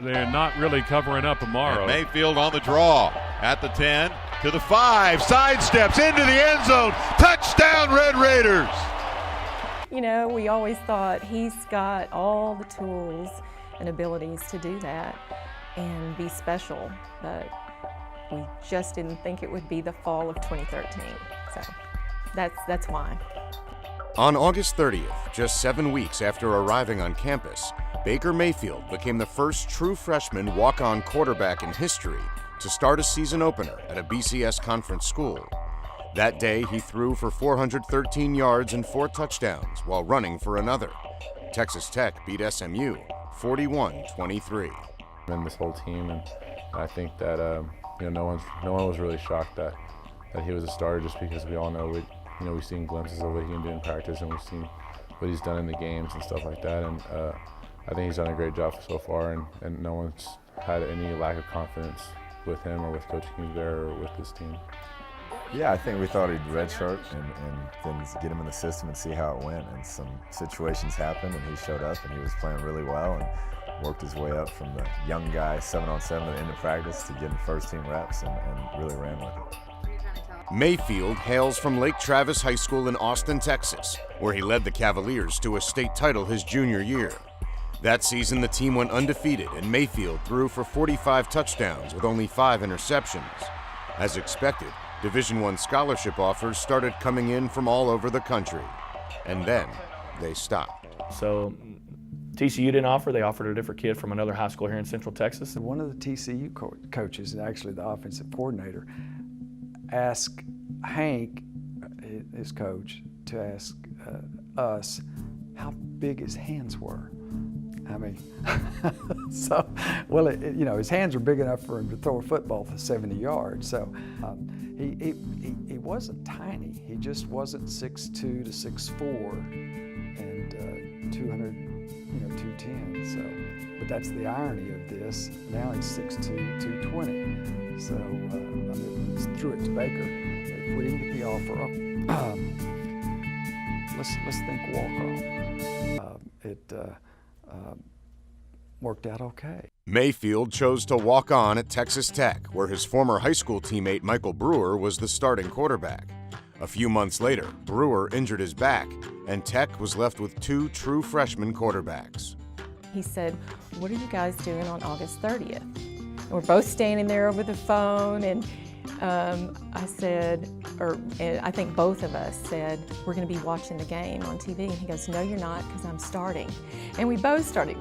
They're not really covering up Amaro. And Mayfield on the draw at the 10 to the 5, sidesteps into the end zone. Touchdown, Red Raiders. You know, we always thought he's got all the tools and abilities to do that and be special, but we just didn't think it would be the fall of 2013. So that's why. On August 30th, just 7 weeks after arriving on campus, Baker Mayfield became the first true freshman walk-on quarterback in history to start a season opener at a BCS conference school. That day, he threw for 413 yards and 4 touchdowns while running for another. Texas Tech beat SMU 41-23. And this whole team, and I think that no one was really shocked that he was a starter, just because we all know we've seen glimpses of what he can do in practice, and we've seen what he's done in the games and stuff like that. And I think he's done a great job so far, and no one's had any lack of confidence with him or with Coach Kingsbury or with this team. Yeah, I think we thought he'd redshirt and then get him in the system and see how it went. And some situations happened, and he showed up, and he was playing really well and worked his way up from the young guy 7-on-7 at the end of practice to getting first-team reps and really ran with it. Mayfield hails from Lake Travis High School in Austin, Texas, where he led the Cavaliers to a state title his junior year. That season, the team went undefeated, and Mayfield threw for 45 touchdowns with only 5 interceptions. As expected, Division I scholarship offers started coming in from all over the country, and then they stopped. So TCU didn't offer. They offered a different kid from another high school here in Central Texas. One of the TCU coaches, and actually the offensive coordinator, asked Hank, his coach, to ask us how big his hands were. I mean, so, well, his hands are big enough for him to throw a football for 70 yards. So he wasn't tiny. He just wasn't 6'2" to 6'4", and 200, 210. So, but that's the irony of this. Now he's 6'2", 220. So threw it to Baker. They put him to the offer. Let's think walk-on. It worked out okay. Mayfield chose to walk on at Texas Tech, where his former high school teammate Michael Brewer was the starting quarterback. A few months later, Brewer injured his back, and Tech was left with 2 true freshman quarterbacks. He said, "What are you guys doing on August 30th?" And we're both standing there over the phone, and I said, and I think both of us said, "We're going to be watching the game on TV." And he goes, "No, you're not, because I'm starting." And we both started,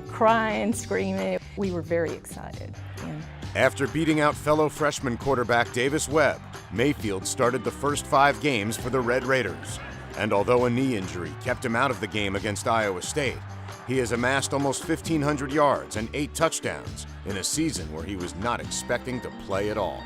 crying, screaming. We were very excited. Yeah. After beating out fellow freshman quarterback Davis Webb, Mayfield started the first 5 games for the Red Raiders. And although a knee injury kept him out of the game against Iowa State, he has amassed almost 1,500 yards and 8 touchdowns in a season where he was not expecting to play at all.